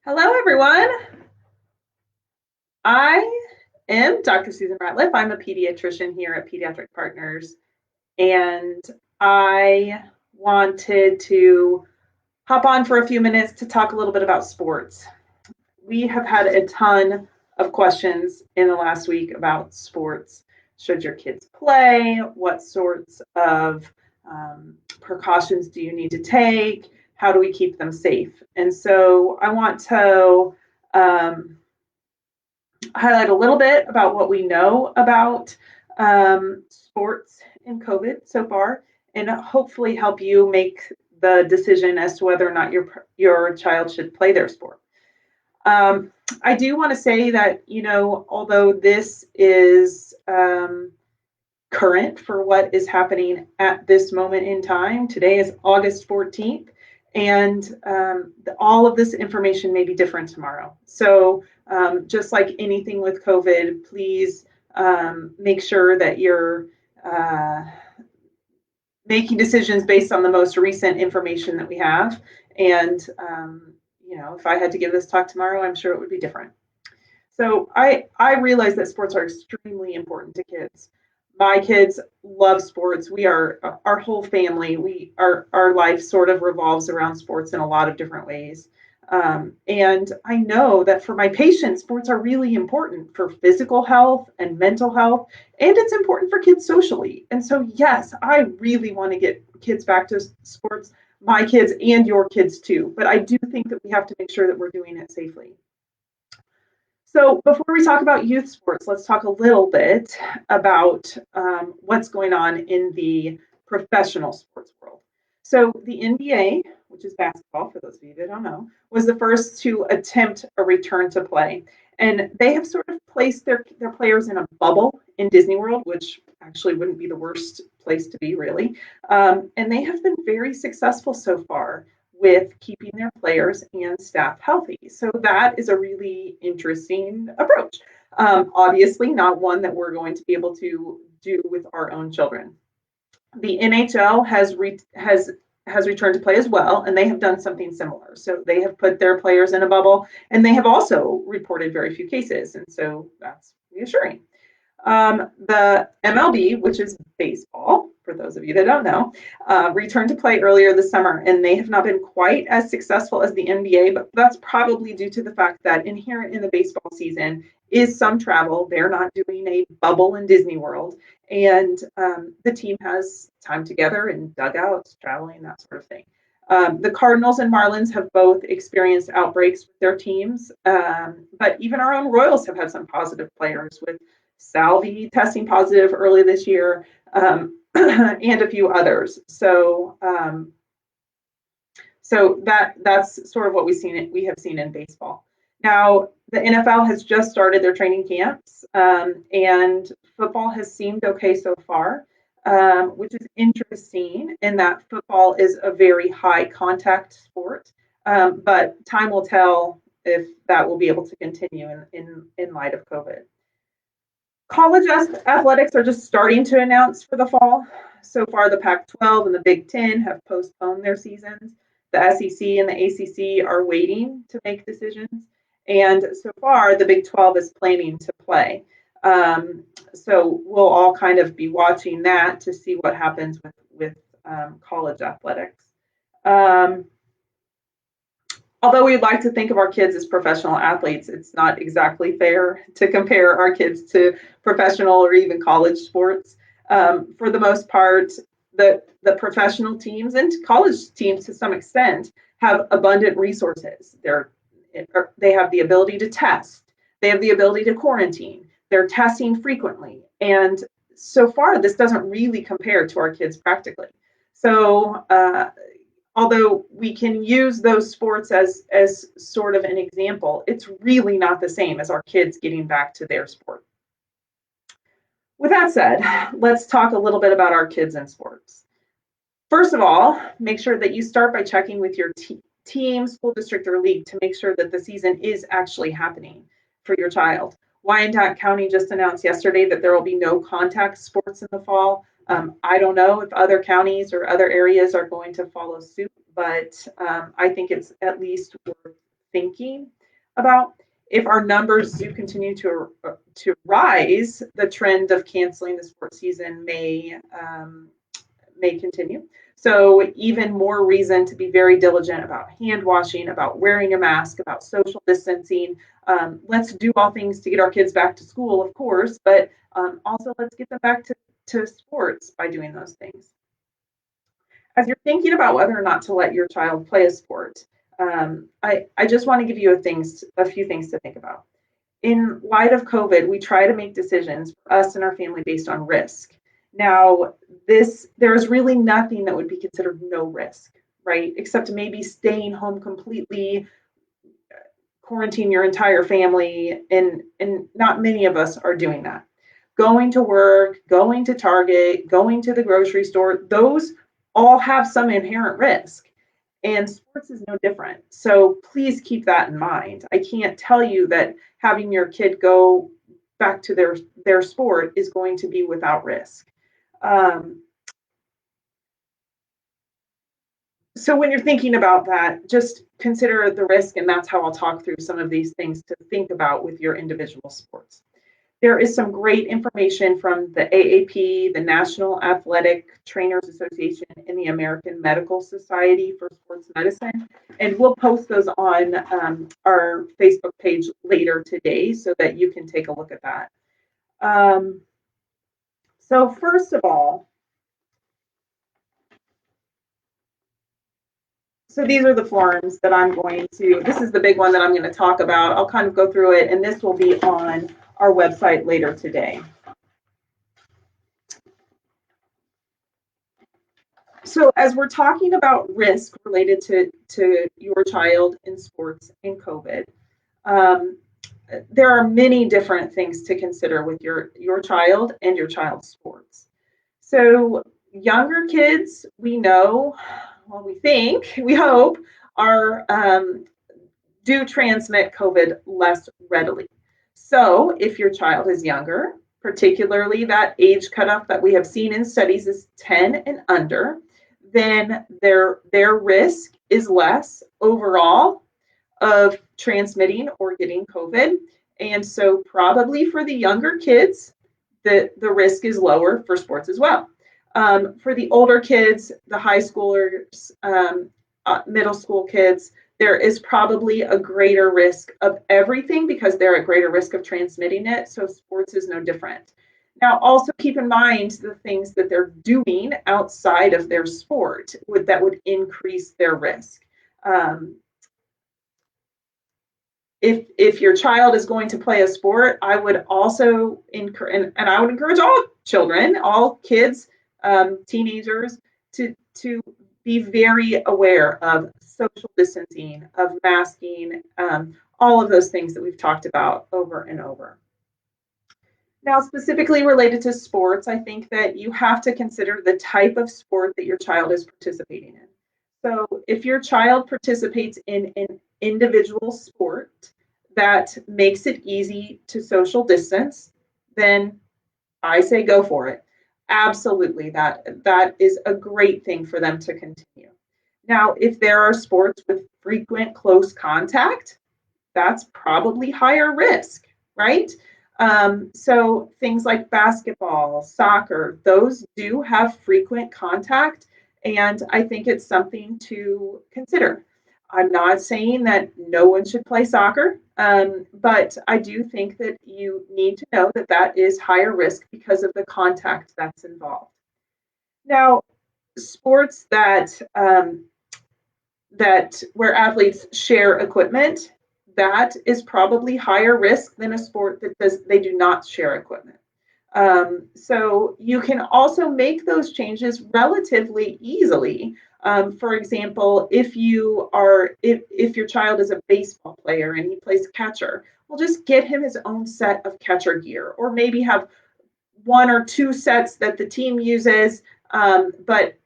Hello, everyone. I am Dr. Susan Ratliff. I'm a pediatrician here at Pediatric Partners, and I wanted to hop on for a few minutes to talk a little bit about sports. We have had a ton of questions in the last week about sports. Should your kids play? What sorts of precautions do you need to take? How do we keep them safe? And so I want to highlight a little bit about what we know about sports and COVID so far, and hopefully help you make the decision as to whether or not your child should play their sport. I do want to say that, although this is current for what is happening at this moment in time, today is August 14th, and all of this information may be different tomorrow. So just like anything with COVID, please make sure that you're making decisions based on the most recent information that we have. And, if I had to give this talk tomorrow, I'm sure it would be different. So I realize that sports are extremely important to kids. My kids love sports. We are our whole family. Our life sort of revolves around sports in a lot of different ways. And I know that for my patients, sports are really important for physical health and mental health, and it's important for kids socially. And so, yes, I really want to get kids back to sports, my kids and your kids too. But I do think that we have to make sure that we're doing it safely. So before we talk about youth sports, let's talk a little bit about what's going on in the professional sports world. So the NBA, which is basketball, for those of you that don't know, was the first to attempt a return to play. And they have sort of placed their players in a bubble in Disney World, which actually wouldn't be the worst place to be, really. And they have been very successful so far with keeping their players and staff healthy. So that is a really interesting approach. Obviously, not one that we're going to be able to do with our own children. The NHL has returned to play as well, and they have done something similar. So they have put their players in a bubble, and they have also reported very few cases, and so that's reassuring. The MLB, which is baseball, for those of you that don't know, returned to play earlier this summer, and they have not been quite as successful as the NBA, but that's probably due to the fact that inherent in the baseball season is some travel. They're not doing a bubble in Disney World, and the team has time together in dugouts, traveling, that sort of thing. The Cardinals and Marlins have both experienced outbreaks with their teams, but even our own Royals have had some positive players, with Salvi testing positive early this year, and a few others. So that's sort of what we have seen in baseball. Now, the NFL has just started their training camps, and football has seemed okay so far, which is interesting in that football is a very high contact sport, but time will tell if that will be able to continue in light of COVID. College athletics are just starting to announce for the fall. So far, the Pac-12 and the Big Ten have postponed their seasons. The SEC and the ACC are waiting to make decisions. And so far, the Big 12 is planning to play. So we'll all kind of be watching that to see what happens with college athletics. Although we'd like to think of our kids as professional athletes, it's not exactly fair to compare our kids to professional or even college sports. For the most part, the professional teams and college teams to some extent have abundant resources. They have the ability to test. They have the ability to quarantine. They're testing frequently. And so far, this doesn't really compare to our kids practically. So although we can use those sports as sort of an example, it's really not the same as our kids getting back to their sport. With that said, let's talk a little bit about our kids in sports. First of all, make sure that you start by checking with your team, school district, or league to make sure that the season is actually happening for your child. Wyandotte County just announced yesterday that there will be no contact sports in the fall. I don't know if other counties or other areas are going to follow suit, but I think it's at least worth thinking. about. If our numbers do continue to rise, the trend of canceling the sports season may continue. So even more reason to be very diligent about hand washing, about wearing a mask, about social distancing. Let's do all things to get our kids back to school, of course, but also let's get them back to sports by doing those things. As you're thinking about whether or not to let your child play a sport, I just want to give you a few things to think about. In light of COVID, we try to make decisions for us and our family based on risk. Now, there is really nothing that would be considered no risk, right? Except maybe staying home completely, quarantine your entire family, and not many of us are doing that. Going to work, going to Target, going to the grocery store, those all have some inherent risk. And sports is no different. So please keep that in mind. I can't tell you that having your kid go back to their sport is going to be without risk. Um, so when you're thinking about that, just consider the risk, and that's how I'll talk through some of these things to think about with your individual sports. There is some great information from the AAP, the National Athletic Trainers Association, and the American Medical Society for Sports Medicine. And we'll post those on our Facebook page later today so that you can take a look at that. So first of all, so these are the forms that this is the big one that I'm going to talk about. I'll kind of go through it, and this will be on our website later today. So as we're talking about risk related to your child in sports and COVID, um, there are many different things to consider with your child and your child's sports. So younger kids, we know, well, we think, we hope, are do transmit COVID less readily. So if your child is younger, particularly that age cutoff that we have seen in studies is 10 and under, then their risk is less overall of transmitting or getting COVID. And so probably for the younger kids, the risk is lower for sports as well. For the older kids, the high schoolers, middle school kids, there is probably a greater risk of everything because they're at greater risk of transmitting it. So sports is no different. Now, also keep in mind the things that they're doing outside of their sport that would increase their risk. If your child is going to play a sport, I would also encourage, and I would encourage all children, all kids, teenagers, to be very aware of social distancing, of masking, all of those things that we've talked about over and over. Now, specifically related to sports, I think that you have to consider the type of sport that your child is participating in. So if your child participates in an individual sport that makes it easy to social distance, then I say go for it. Absolutely, that is a great thing for them to continue. Now, if there are sports with frequent close contact, that's probably higher risk, right? So things like basketball, soccer, those do have frequent contact, and I think it's something to consider. I'm not saying that no one should play soccer, but I do think that you need to know that that is higher risk because of the contact that's involved. Now, sports that where athletes share equipment, that is probably higher risk than a sport that they do not share equipment. So you can also make those changes relatively easily. For example, if your child is a baseball player and he plays catcher, well, just get him his own set of catcher gear, or maybe have one or two sets that the team uses, but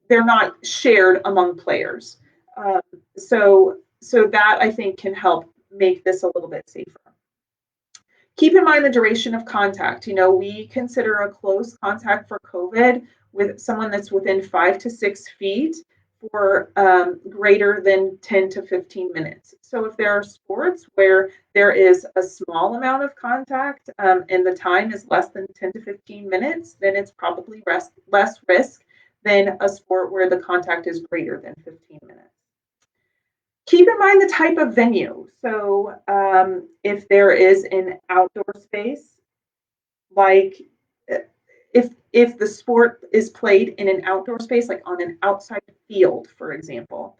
they're not shared among players. Um, so that I think can help make this a little bit safer. Keep in mind the duration of contact. We consider a close contact for COVID with someone that's within 5 to 6 feet for greater than 10 to 15 minutes. So if there are sports where there is a small amount of contact and the time is less than 10 to 15 minutes, then it's probably less risk than a sport where the contact is greater than 15 minutes. Keep in mind the type of venue. So if there is an outdoor space, like if the sport is played in an outdoor space, like on an outside field, for example,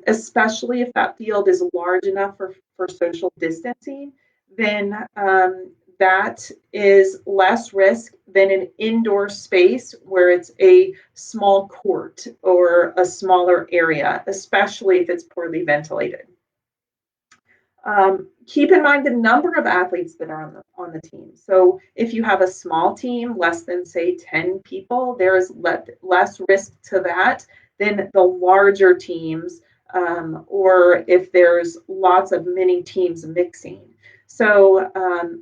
especially if that field is large enough for social distancing, then that is less risk than an indoor space where it's a small court or a smaller area, especially if it's poorly ventilated. Keep in mind the number of athletes that are on the team. So if you have a small team, less than say 10 people, there is less risk to that than the larger teams, or if there's lots of mini teams mixing. So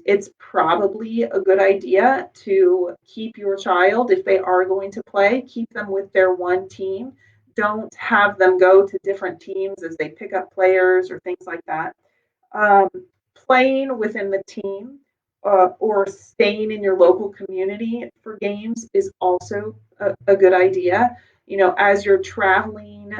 it's probably a good idea to keep your child, if they are going to play, keep them with their one team. Don't have them go to different teams as they pick up players or things like that. Um, Playing within the team or staying in your local community for games is also a good idea. As you're traveling,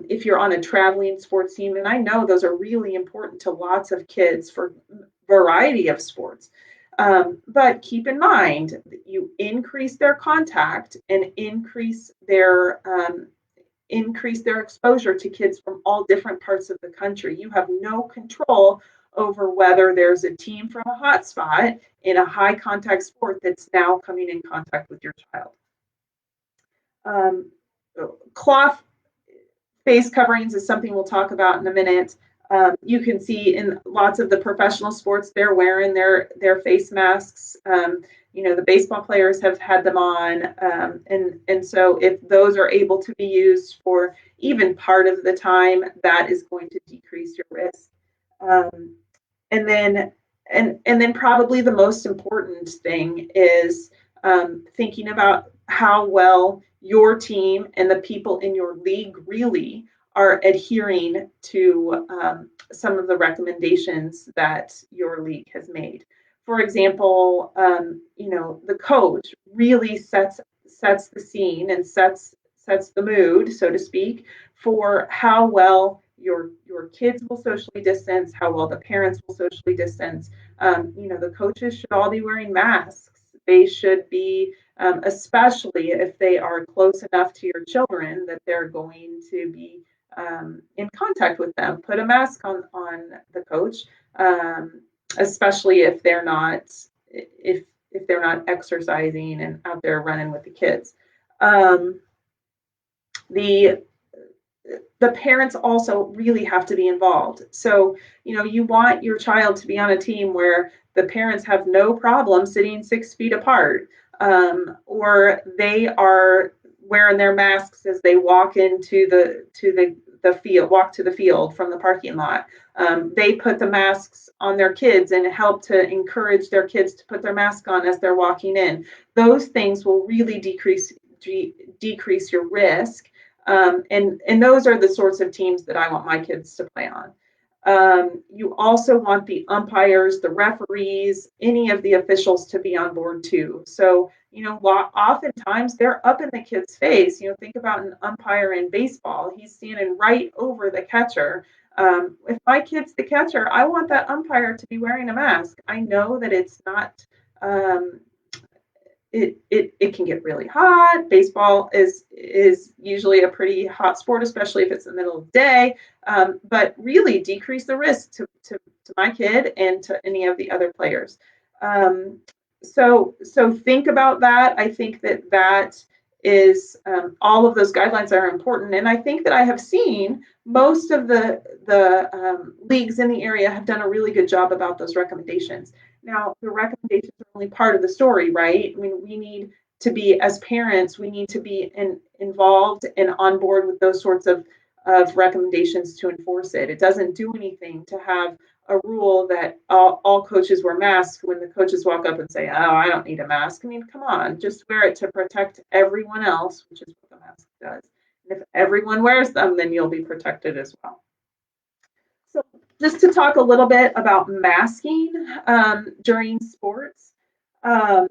if you're on a traveling sports team, and I know those are really important to lots of kids for a variety of sports. But keep in mind that you increase their contact and increase their exposure to kids from all different parts of the country. You have no control over whether there's a team from a hotspot in a high contact sport that's now coming in contact with your child. Um, Cloth face coverings is something we'll talk about in a minute. You can see in lots of the professional sports, they're wearing their face masks. The baseball players have had them on. And so if those are able to be used for even part of the time, that is going to decrease your risk. Um, and then and then probably the most important thing is thinking about how well your team and the people in your league really are adhering to some of the recommendations that your league has made. For example, the coach really sets the scene and sets the mood, so to speak, for how well your kids will socially distance, how well the parents will socially distance. The coaches should all be wearing masks. They should be, especially if they are close enough to your children that they're going to be in contact with them. Put a mask on the coach, especially if they're not if they're not exercising and out there running with the kids. The the parents also really have to be involved. So, you want your child to be on a team where the parents have no problem sitting 6 feet apart, or they are wearing their masks as they walk into the field, walk to the field from the parking lot. They put the masks on their kids and help to encourage their kids to put their mask on as they're walking in. Those things will really decrease your risk. And those are the sorts of teams that I want my kids to play on. You also want the umpires, the referees, any of the officials to be on board too. So, oftentimes they're up in the kid's face. Think about an umpire in baseball. He's standing right over the catcher. If my kid's the catcher, I want that umpire to be wearing a mask. I know that it's not it can get really hot. Baseball is usually a pretty hot sport, especially if it's the middle of the day. But really decrease the risk to my kid and to any of the other players. So think about that. I think that is all of those guidelines are important, and I think that I have seen most of the leagues in the area have done a really good job about those recommendations. Now, the recommendations are only part of the story, right? I mean, we need to be, as parents, we need to be involved and on board with those sorts of recommendations to enforce it. It doesn't do anything to have a rule that all coaches wear masks when the coaches walk up and say, oh, I don't need a mask. I mean, come on, just wear it to protect everyone else, which is what the mask does. If everyone wears them, then you'll be protected as well. So just to talk a little bit about masking during sports. Um,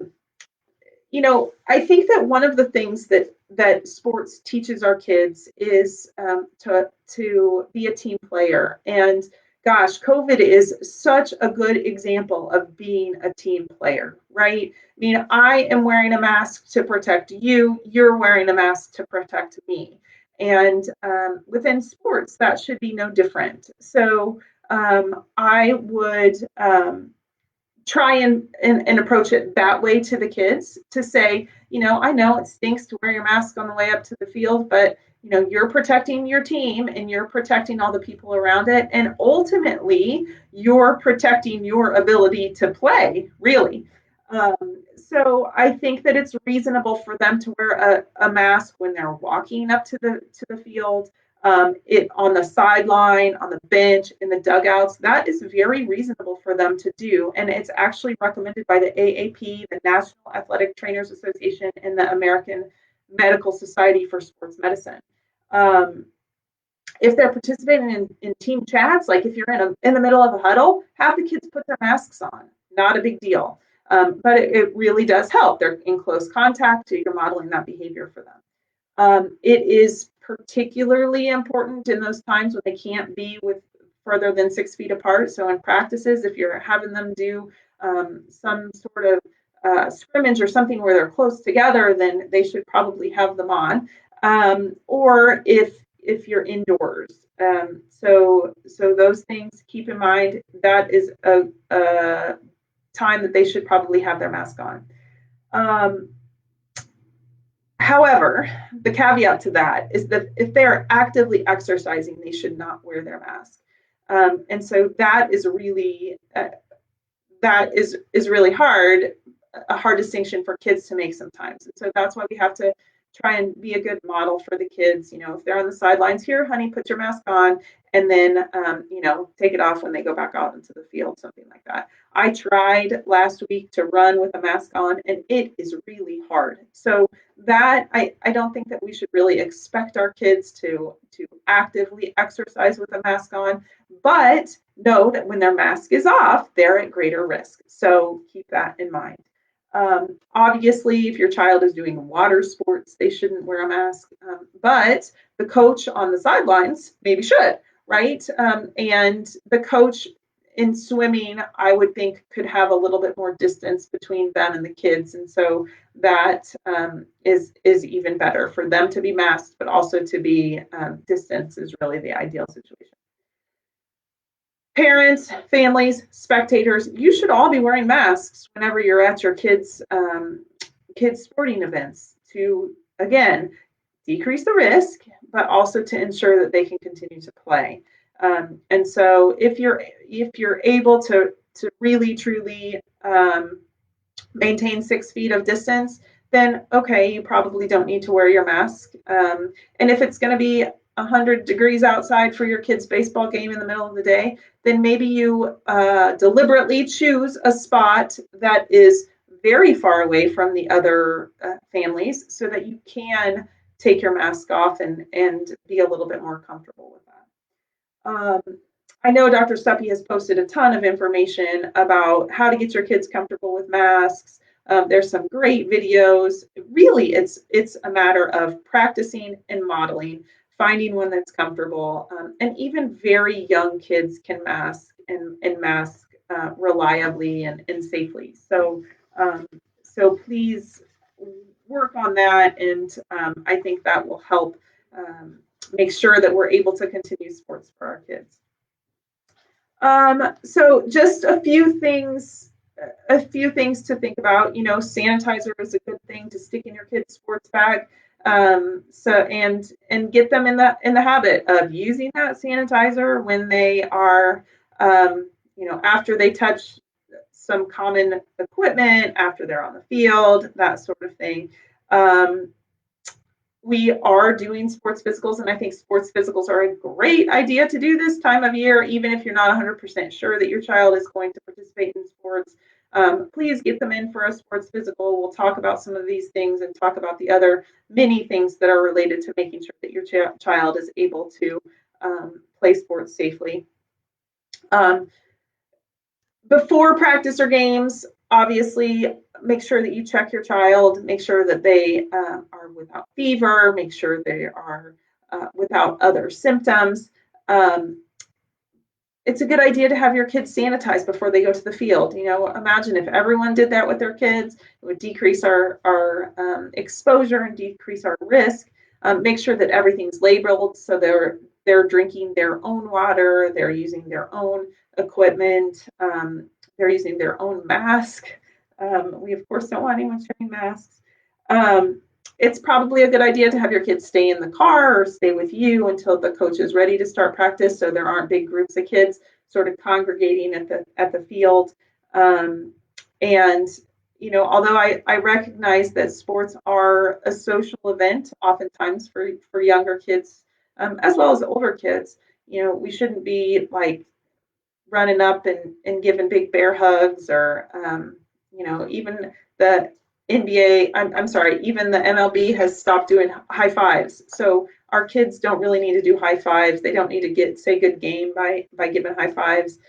I think that one of the things that sports teaches our kids is to be a team player. And gosh, COVID is such a good example of being a team player, right? I mean, I am wearing a mask to protect you. You're wearing a mask to protect me. And within sports, that should be no different. So I would try and approach it that way to the kids, to say, I know it stinks to wear your mask on the way up to the field, but you're protecting your team and you're protecting all the people around it, and ultimately you're protecting your ability to play, really. So I think that it's reasonable for them to wear a mask when they're walking up to the field, it on the sideline, on the bench, in the dugouts. That is very reasonable for them to do, and it's actually recommended by the AAP, the National Athletic Trainers Association, and the American Medical Society for Sports Medicine. If they're participating in team chats, like if you're in the middle of a huddle, have the kids put their masks on. Not a big deal. But it really does help. They're in close contact, so you're modeling that behavior for them. It is particularly important in those times when they can't be with further than 6 feet apart. So in practices, if you're having them do some sort of scrimmage or something where they're close together, then they should probably have them on. Or if you're indoors. So those things, keep in mind, that is a time that they should probably have their mask on. However, the caveat to that is that if they're actively exercising, they should not wear their mask. And so that is really really hard, a hard distinction for kids to make sometimes. And so that's why we have to try and be a good model for the kids. If they're on the sidelines, here, honey, put your mask on, and then take it off when they go back out into the field, something like that. I tried last week to run with a mask on, and it is really hard. So that I don't think that we should really expect our kids to actively exercise with a mask on, but know that when their mask is off, they're at greater risk. So keep that in mind. Obviously, if your child is doing water sports, they shouldn't wear a mask, but the coach on the sidelines maybe should, right? And the coach in swimming, I would think, could have a little bit more distance between them and the kids, and so that is even better for them to be masked, but also to be distance is really the ideal situation. Parents, families, spectators, you should all be wearing masks whenever you're at your kids' sporting events to, again, decrease the risk, but also to ensure that they can continue to play. And so if you're able to really truly maintain 6 feet of distance, then okay, you probably don't need to wear your mask. And if it's going to be 100 degrees outside for your kid's baseball game in the middle of the day, then maybe you deliberately choose a spot that is very far away from the other families so that you can take your mask off and be a little bit more comfortable with that. I know Dr. Stuppy has posted a ton of information about how to get your kids comfortable with masks. There's some great videos. Really, it's a matter of practicing and modeling, finding one that's comfortable, and even very young kids can mask and mask reliably and safely. So please work on that, and I think that will help make sure that we're able to continue sports for our kids. So just a few things to think about. Sanitizer is a good thing to stick in your kid's sports bag. And get them in the habit of using that sanitizer when they are, after they touch some common equipment, after they're on the field, that sort of thing. We are doing sports physicals, and I think sports physicals are a great idea to do this time of year, even if you're not 100% sure that your child is going to participate in sports. please get them in for a sports physical. We'll talk about some of these things and talk about the other many things that are related to making sure that your child is able to play sports safely. Before practice or games, obviously, make sure that you check your child, make sure that they are without fever, make sure they are without other symptoms. It's a good idea to have your kids sanitize before they go to the field. Imagine if everyone did that with their kids, it would decrease our exposure and decrease our risk. Make sure that everything's labeled so they're drinking their own water, they're using their own equipment, they're using their own mask. We of course don't want anyone sharing masks. It's probably a good idea to have your kids stay in the car or stay with you until the coach is ready to start practice, so there aren't big groups of kids sort of congregating at the field. And although I recognize that sports are a social event, oftentimes for younger kids as well as older kids, we shouldn't be like running up and giving big bear hugs or even the NBA, I'm sorry, even the MLB has stopped doing high fives. So our kids don't really need to do high fives. They don't need to say good game by giving high fives.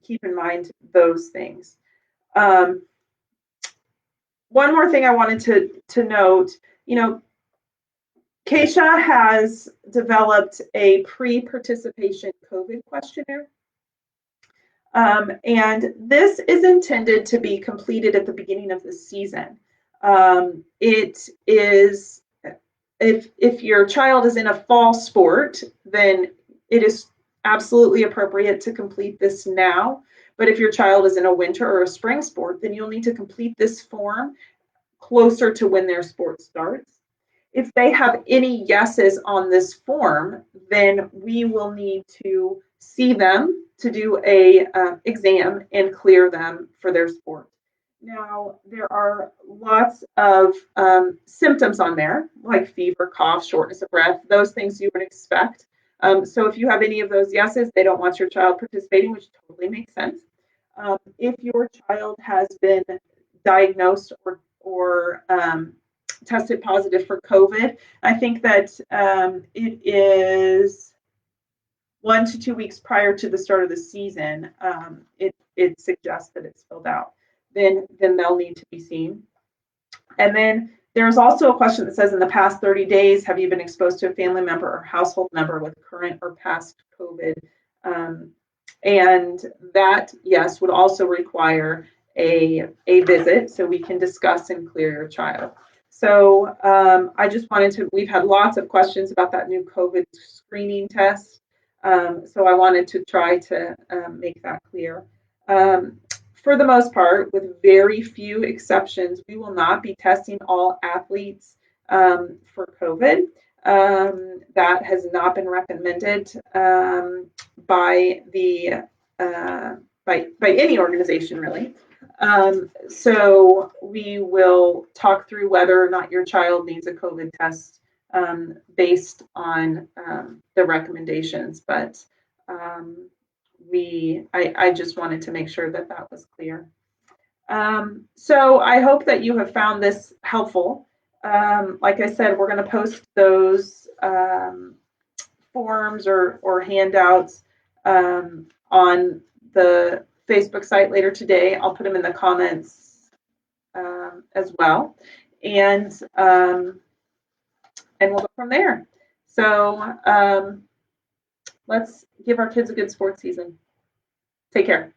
Keep in mind those things. One more thing I wanted to note, Keisha has developed a pre-participation COVID questionnaire. And this is intended to be completed at the beginning of the season. It is, if your child is in a fall sport, then it is absolutely appropriate to complete this now. But if your child is in a winter or a spring sport, then you'll need to complete this form closer to when their sport starts. If they have any yeses on this form, then we will need to see them to do a exam and clear them for their sport. Now, there are lots of symptoms on there, like fever, cough, shortness of breath, those things you would expect. So if you have any of those yeses, they don't want your child participating, which totally makes sense. If your child has been diagnosed or tested positive for COVID, I think that it is 1 to 2 weeks prior to the start of the season. It suggests that it's filled out. Then they'll need to be seen. And then there's also a question that says, in the past 30 days, have you been exposed to a family member or household member with current or past COVID? And that, yes, would also require a visit so we can discuss and clear your child. So I just we've had lots of questions about that new COVID screening test. So I wanted to try to make that clear. For the most part, with very few exceptions, we will not be testing all athletes for COVID. That has not been recommended by any organization, really. So we will talk through whether or not your child needs a COVID test based on the recommendations. But I just wanted to make sure that that was clear. So I hope that you have found this helpful. Like I said, we're going to post those forms or handouts on the Facebook site later today. I'll put them in the comments as well, and we'll go from there. So let's give our kids a good sports season. Take care.